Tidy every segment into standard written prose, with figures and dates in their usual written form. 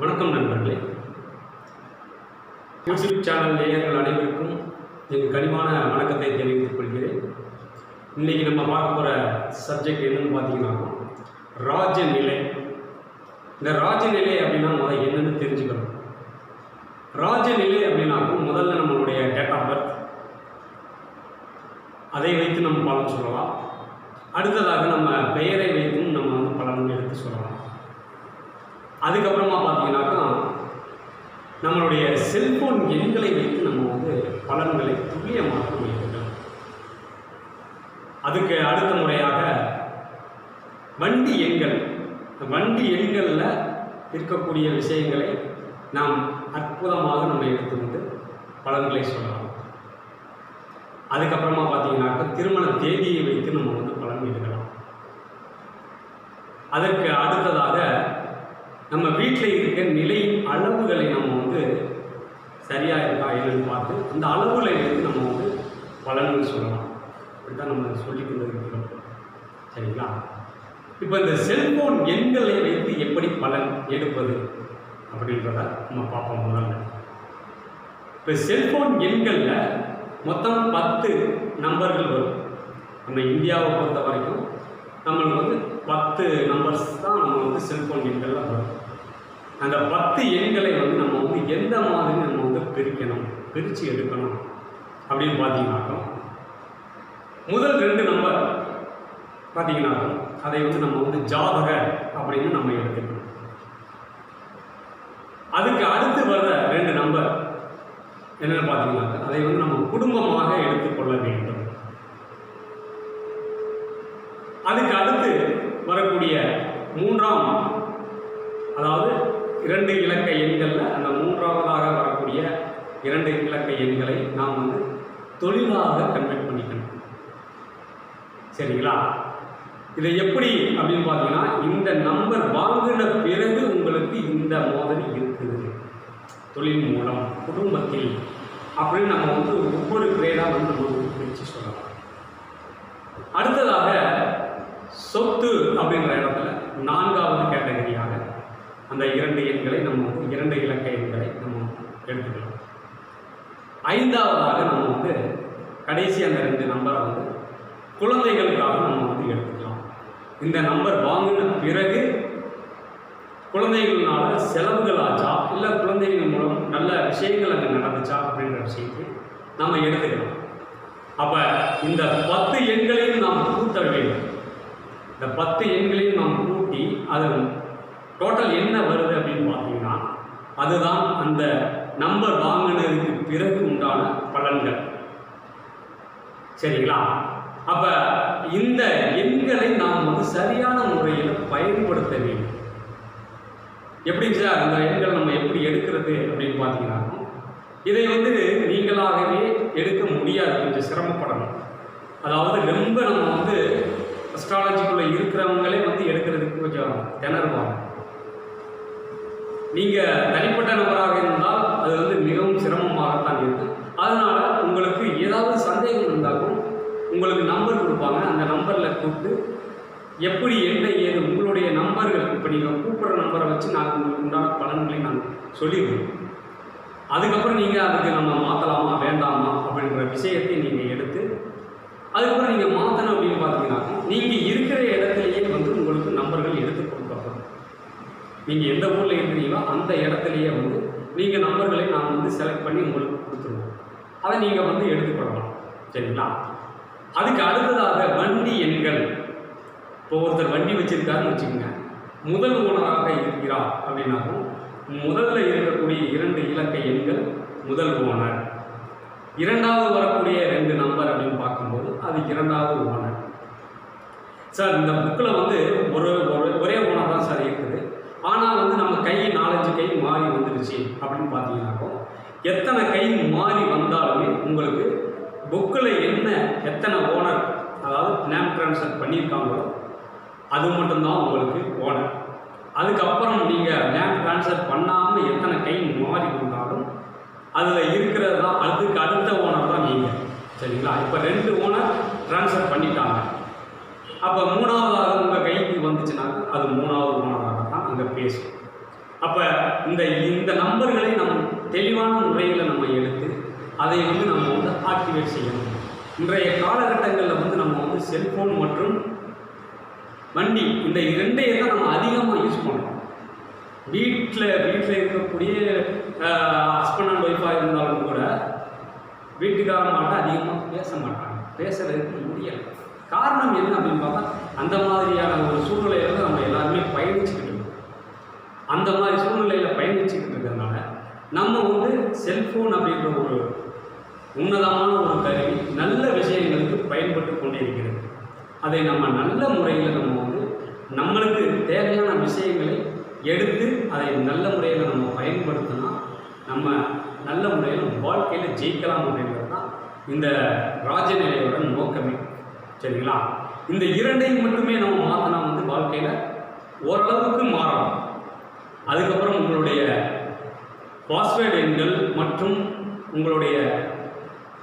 வணக்கம் நண்பர்களே. YouTube channel நேயர்கள் அனைவருக்கும் எங்கள் கனிவான வணக்கத்தை தெரிவித்துக் கொள்கிறேன். இன்றைக்கி நம்ம பார்க்க போகிற சப்ஜெக்ட் என்னென்னு பார்த்தீங்கன்னா ராஜநிலை. இந்த ராஜநிலை அப்படின்னா முதல்ல என்னென்னு தெரிஞ்சுக்கணும். ராஜநிலை அப்படின்னாக்கும் முதல்ல நம்மளுடைய டேட் ஆஃப் பர்த், அதை வைத்து நம்ம பலன் சொல்லலாம். அடுத்ததாக நம்ம பெயரை வைத்தும் நம்ம பலன் எடுத்து சொல்லலாம். அதுக்கப்புறமா பார்த்தீங்கன்னாக்கா நம்மளுடைய செல்ஃபோன் எண்களை வைத்து நம்ம பலன்களை துல்லியமாக வைக்கலாம். அதுக்கு அடுத்த முறையாக வண்டி எண்களில் இருக்கக்கூடிய விஷயங்களை நாம் அற்புதமாக நம்ம எடுத்துக்கொண்டு பலன்களை சொல்லலாம். அதுக்கப்புறமா பார்த்தீங்கன்னாக்கா திருமண தேதியை வைத்து நம்ம பலன் எடுக்கலாம். அதற்கு அடுத்ததாக நம்ம வீட்டில் இருக்க நிலையின் அளவுகளை நம்ம சரியாக இருக்கா என்னன்னு பார்த்து அந்த அளவுகளை வைத்து நம்ம பலன்கள் சொல்லலாம். இப்படி தான் நம்ம சொல்லி கொண்டு இருக்கிறோம். சரிங்களா? இப்போ இந்த செல்ஃபோன் எண்களை வைத்து எப்படி பலன் எடுப்பது அப்படின்றத நம்ம பார்ப்போம். முதல்ல இப்போ செல்ஃபோன் எண்களில் மொத்தம் 10 நம்பர்கள் வரும். நம்ம இந்தியாவை பொறுத்த வரைக்கும் நம்மளுக்கு 10 நம்பர்ஸ் தான் நம்ம செல்ஃபோன் எண்களில் வரும். அந்த 10 எண்களை நம்ம எந்த மாதிரி நம்ம பிரித்து எடுக்கணும் அப்படின்னு பார்த்தீங்கன்னாக்கா முதல் 2 நம்பர் பார்த்தீங்கன்னாக்கா அதை நம்ம ஜாதக அப்படின்னு நம்ம எடுத்துக்கணும். அதுக்கு அடுத்து வர்ற 2 நம்பர் என்னென்னு பார்த்தீங்கன்னாக்கா அதை நம்ம குடும்பமாக எடுத்துக்கொள்ள வேண்டும். அதுக்கு அடுத்து வரக்கூடிய 3ஆம், அதாவது 2 இலக்க எண்களில் அந்த 3ஆவதாக வரக்கூடிய 2 இலக்க எண்களை நாம் தொழிலாக கன்வெர்ட் பண்ணிக்கணும். சரிங்களா? இதை எப்படி அப்படின்னு பார்த்தீங்கன்னா இந்த நம்பர் வாங்கின பிறகு உங்களுக்கு இந்த மாதிரி இருக்குது தொழில் மூலம் குடும்பத்தில் அப்படின்னு நம்ம ஒவ்வொரு கிரேடாக நம்ம பிரித்து சொல்லலாம். அடுத்ததாக சொத்து அப்படின்ற இடத்துல 4ஆவது கேட்டகரியாக அந்த 2 எண்களை நம்ம 2 இலக்க எண்களை நம்ம எடுத்துக்கலாம். 5ஆவதாக நம்ம கடைசி அந்த 2 நம்பரை குழந்தைகளுக்காக நம்ம எடுத்துக்கலாம். இந்த நம்பர் வாங்கின பிறகு குழந்தைகள்னால செலவுகள் ஆச்சா இல்லை குழந்தைகள் மூலம் நல்ல விஷயங்கள் அங்கே நடந்துச்சா அப்படின்ற விஷயத்தை நம்ம எடுத்துக்கலாம். அப்போ இந்த 10 எண்களையும் நாம் கூட்ட வேண்டும். இந்த 10 எண்களையும் நாம் கூட்டி அது டோட்டல் என்ன வருது அப்படின்னு பார்த்தீங்கன்னா அதுதான் அந்த நம்பர் வாங்கினதுக்கு பிறகு உண்டான பலன்கள். சரிங்களா? அப்போ இந்த எண்களை நாம் சரியான முறையில் பயன்படுத்த வேண்டும். எப்படிங்க சார் அந்த எண்கள் நம்ம எப்படி எடுக்கிறது அப்படின்னு பார்த்தீங்கன்னா இதை நீங்களாகவே எடுக்க முடியாது, கொஞ்சம் சிரமப்படணும். அதாவது ரொம்ப நம்ம அஸ்ட்ராலஜிக்குள்ளே இருக்கிறவங்களே எடுக்கிறதுக்கு கொஞ்சம் திணறுவாங்க. நீங்கள் தனிப்பட்ட நபராக இருந்தால் அது மிகவும் சிரமமாகத்தான் இருக்குது. அதனால் உங்களுக்கு ஏதாவது சந்தேகம் இருந்தாலும் உங்களுக்கு நம்பர் கொடுப்பாங்க. அந்த நம்பரில் கூப்பிட்டு எப்படி என்ன ஏது உங்களுடைய நம்பர்கள் இப்போ நீங்கள் கூப்பிட்ற நம்பரை வச்சு நாங்கள் உங்களுக்கு உண்டான பலன்களை நாங்கள் சொல்லிடுவோம். அதுக்கப்புறம் நீங்கள் அதுக்கு நம்ம மாற்றலாமா வேண்டாமா அப்படின்ற விஷயத்தை நீங்கள் எடுத்து அதுக்கப்புறம் நீங்கள் மாற்றணும் அப்படின்னு பார்த்தீங்கன்னா நீங்கள் இருக்கிற இடத்துலையே உங்களுக்கு நம்பர்கள் எடுத்து கொடுக்கப்படும். நீங்கள் எந்த ஊரில் இருக்கிறீங்களோ அந்த இடத்துலையே நீங்கள் நம்பர்களை நான் செலக்ட் பண்ணி உங்களுக்கு கொடுத்துருவோம். அதை நீங்கள் எடுத்துக்கொள்ளலாம். சரிங்களா? அதுக்கு அடுத்ததாக வண்டி எண்கள். இப்போ ஒருத்தர் வண்டி வச்சுருக்காருன்னு வச்சுக்கோங்க, முதல் ஓனராக இருக்கிறார் அப்படின்னாக்கும் முதல்ல இருக்கக்கூடிய 2 இலக்க எண்கள் முதல் ஓனர். 2ஆவது வரக்கூடிய 2 நம்பர் அப்படின்னு பார்க்கும்போது அது 2ஆவது ஓனர். சார் இந்த புக்கில் ஒரே ஓனர் தான் சார் இருக்குது, ஆனால் நம்ம கை 4-5 கை மாறி வந்துடுச்சு அப்படின்னு பார்த்தீங்கன்னாக்கோ எத்தனை கை மாறி வந்தாலுமே உங்களுக்கு புக்கில் எத்தனை ஓனர் அதாவது நேம் ட்ரான்ஸ்ஃபர் பண்ணியிருக்காங்களோ அது மட்டும்தான் உங்களுக்கு ஓனர். அதுக்கப்புறம் நீங்கள் நேம் ட்ரான்ஸ்ஃபர் பண்ணாமல் எத்தனை கை மாறி வந்தாலும் அதில் இருக்கிறது தான் அதுக்கு அடுத்த ஓனர் தான் நீங்கள். சரிங்களா? இப்போ 2 ஓனர் ட்ரான்ஸ்ஃபர் பண்ணிட்டாங்க. அப்போ 3ஆவதாக உங்கள் கைக்கு வந்துச்சுனாக்க அது 3ஆவது ஓனராக தான் அங்கே பேசும். அப்போ இந்த இந்த நம்பர்களை நம்ம தெளிவான முறையில் நம்ம எடுத்து அதை வந்து நம்ம வந்து ஆக்டிவேட் செய்யணும். இன்றைய காலகட்டங்களில் வந்து நம்ம வந்து செல்ஃபோன் மற்றும் வண்டி இந்த இரண்டையே தான் நம்ம அதிகமாக யூஸ் பண்ணுறோம். வீட்டில் இருக்கக்கூடிய ஹஸ்பண்ட் அண்ட் ஒய்ஃபாக இருந்தாலும் கூட வீட்டுக்காரமாட்ட அதிகமாக பேச மாட்டாங்க, பேசுறதுக்கு முடியலை. காரணம் என்ன அப்படின்னு பார்த்தா அந்த மாதிரியான ஒரு சூழ்நிலையில் நம்ம எல்லாருமே பயணிச்சுக்கிட்டு இருக்கோம். அந்த மாதிரி சூழ்நிலையில் பயணிச்சுக்கிட்டு இருக்கிறதுனால நம்ம வந்து செல்ஃபோன் அப்படின்ற ஒரு உன்னதமான ஒரு கருவி நல்ல விஷயங்களுக்கு பயன்பட்டு கொண்டே இருக்கிறது. அதை நம்ம நல்ல முறையில் நம்ம வந்து நம்மளுக்கு தேவையான விஷயங்களை எடுத்து அதை நல்ல முறையில் நம்ம பயன்படுத்தினா நம்ம நல்ல முறையில் வாழ்க்கையில் ஜெயிக்கலாம் அப்படின்றது தான் இந்த ராஜநிலையோட நோக்கமே. சரிங்களா? இந்த இரண்டையும் மட்டுமே நம்ம மாற்றினா வந்து வாழ்க்கையில் ஓரளவுக்கு மாறலாம். அதுக்கப்புறம் உங்களுடைய பாஸ்வேர்டு எண்கள் மற்றும் உங்களுடைய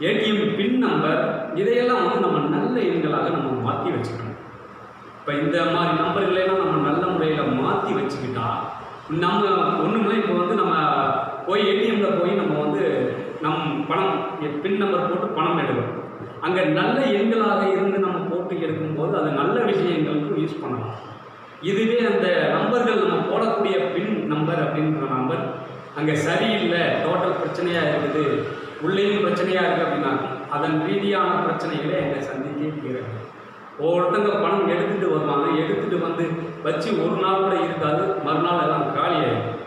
ஏடிஎம் பின் நம்பர் இதையெல்லாம் வந்து நம்ம நல்ல எண்களாக நம்ம மாற்றி வச்சுக்கணும். இப்போ இந்த மாதிரி நம்பர்களெல்லாம் நம்ம நல்ல முறையில் மாற்றி வச்சுக்கிட்டா நம்ம ஒன்றுமே இப்போ வந்து நம்ம போய் ஏடிஎம்மில் போய் நம்ம வந்து பணம் பின் நம்பர் போட்டு பணம் எடுக்கணும். அங்கே நல்ல எண்களாக இருந்து நம்ம போட்டு எடுக்கும்போது அது நல்ல விஷயங்களுக்கு யூஸ் பண்ணலாம். இதுவே அந்த நம்பர்கள் நம்ம போடக்கூடிய பின் நம்பர் அப்படின்ற நம்பர் அங்கே சரியில்லை, டோட்டல் பிரச்சனையாக இருக்குது, உள்ளேயும் பிரச்சனையாக இருக்குது அப்படின்னா அதன் ரீதியான பிரச்சனைகளை அங்கே சந்தித்தே தீரது. ஒவ்வொருத்தங்க பணம் எடுத்துகிட்டு வருவாங்க, எடுத்துகிட்டு வந்து வச்சு ஒரு நாள் கூட இருக்காது, மறுநாள் எல்லாம் காலியாகிடும்.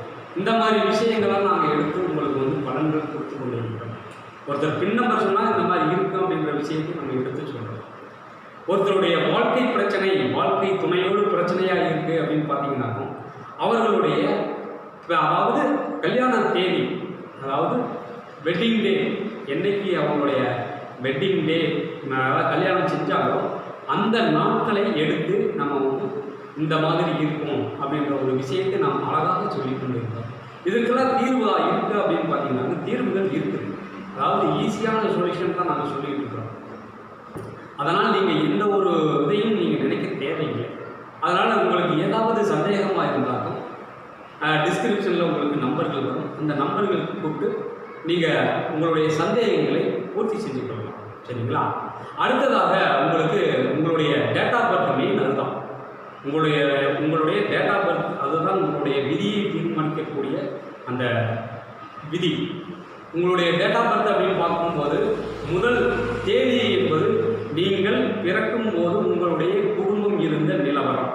இந்த மாதிரி விஷயங்கள்லாம் நாங்கள் எடுத்து உங்களுக்கு வந்து பலன்கள் கொடுத்து கொண்டு இருக்கிறோம். ஒருத்தர் பின் நம்பர் சொன்னால் இந்த மாதிரி இருக்கும் அப்படின்ற விஷயத்தை நம்ம எடுத்து சொல்கிறோம். ஒருத்தருடைய வாழ்க்கை பிரச்சனை, வாழ்க்கை துணையோடு பிரச்சனையாக இருக்குது அப்படின்னு பார்த்தீங்கன்னாக்கும் அவர்களுடைய அதாவது கல்யாண தேதி, அதாவது வெட்டிங் டே என்னைக்கு அவங்களுடைய வெட்டிங் டே கல்யாணம் செஞ்சாலோ அந்த நாட்களை எடுத்து நம்ம வந்து இந்த மாதிரி இருக்கும் அப்படின்ற ஒரு விஷயத்தை நாம் அழகாக சொல்லி கொண்டு இருக்கோம். இதுக்கெல்லாம் தீர்வு இருக்குது அப்படின்னு பார்த்தீங்கன்னா தீர்வுகள் இருக்குது. அதாவது ஈஸியான சொல்யூஷன் தான் நாங்கள் சொல்லிகிட்டு இருக்கிறோம். அதனால் நீங்கள் எந்த ஒரு இதையும் நீங்கள் நினைக்க தேவையில்லை. அதனால் உங்களுக்கு ஏதாவது சந்தேகமாக இருந்தாலும் டிஸ்கிரிப்ஷனில் உங்களுக்கு நம்பர்கள் வரும். அந்த நம்பர்களுக்கு கூப்பிட்டு நீங்கள் உங்களுடைய சந்தேகங்களை பூர்த்தி செஞ்சு கொள்ளலாம். சரிங்களா? அடுத்ததாக உங்களுடைய டேட் ஆஃப் பர்த் மெயின் அதுதான். உங்களுடைய டேட் ஆஃப் பர்த் அதுதான் உங்களுடைய விதியை தீர்மானிக்கக்கூடிய அந்த விதி. உங்களுடைய டேட் ஆஃப் பர்த் அப்படின்னு பார்க்கும்போது முதல் தேதி என்பது நீங்கள் பிறக்கும் போது உங்களுடைய குடும்பம் இருந்த நிலவரம்.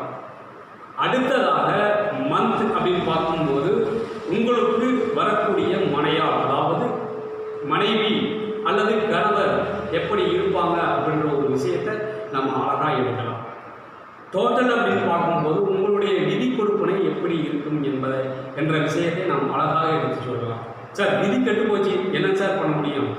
அடுத்ததாக மந்த் அப்படின்னு பார்க்கும்போது உங்களுக்கு வரக்கூடிய மனையார், அதாவது மனைவி அல்லது கணவர் எப்படி இருப்பாங்க அப்படின்ற ஒரு விஷயத்தை நம்ம அழகாக எடுக்கலாம். டோட்டல் அப்படின்னு பார்க்கும்போது உங்களுடைய விதி கொடுப்பனை எப்படி இருக்கும் என்ற விஷயத்தை நாம் அழகாக எடுத்து சொல்லலாம். சார் விதி கெட்டு போச்சு, என்ன சார் பண்ண முடியும்?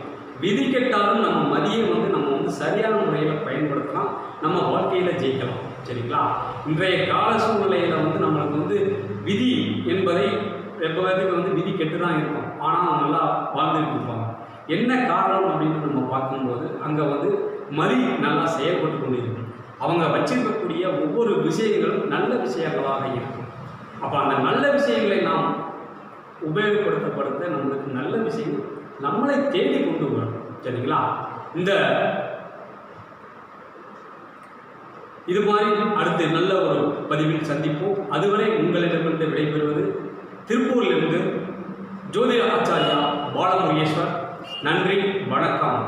விதி கெட்டாலும் நம்ம மதியை வந்து நம்ம வந்து சரியான முறையில் பயன்படுத்தலாம், நம்ம வாழ்க்கையில் ஜெயிக்கலாம். சரிங்களா? இன்றைய கால சூழ்நிலையில் வந்து நம்மளுக்கு வந்து விதி என்பதை எப்போதுக்கு வந்து விதி கெட்டு தான் இருக்கும், ஆனால் நல்லா வாழ்ந்துட்டு இருப்பாங்க. என்ன காரணம் அப்படின்னு நம்ம பார்க்கும்போது அங்கே வந்து மதி நல்லா செயல்பட்டு கொண்டு இருக்கும். அவங்க வச்சிருக்கக்கூடிய ஒவ்வொரு விஷயங்களும் நல்ல விஷயங்களாக இருக்கும். அப்போ அந்த நல்ல விஷயங்களை நாம் உபயோகப்படுத்த நம்மளுக்கு நல்ல விஷயம் நம்மளை தேடி கொண்டு வரும். சரிங்களா? இது மாதிரி அடுத்து நல்ல ஒரு பதிவில் சந்திப்போம். அதுவரை உங்களிடமிருந்து விடைபெறுவது திருப்பூரிலிருந்து ஜோதிட ஆச்சாரியா பாலமுருகேஸ்வர். நன்றி, வணக்கம்.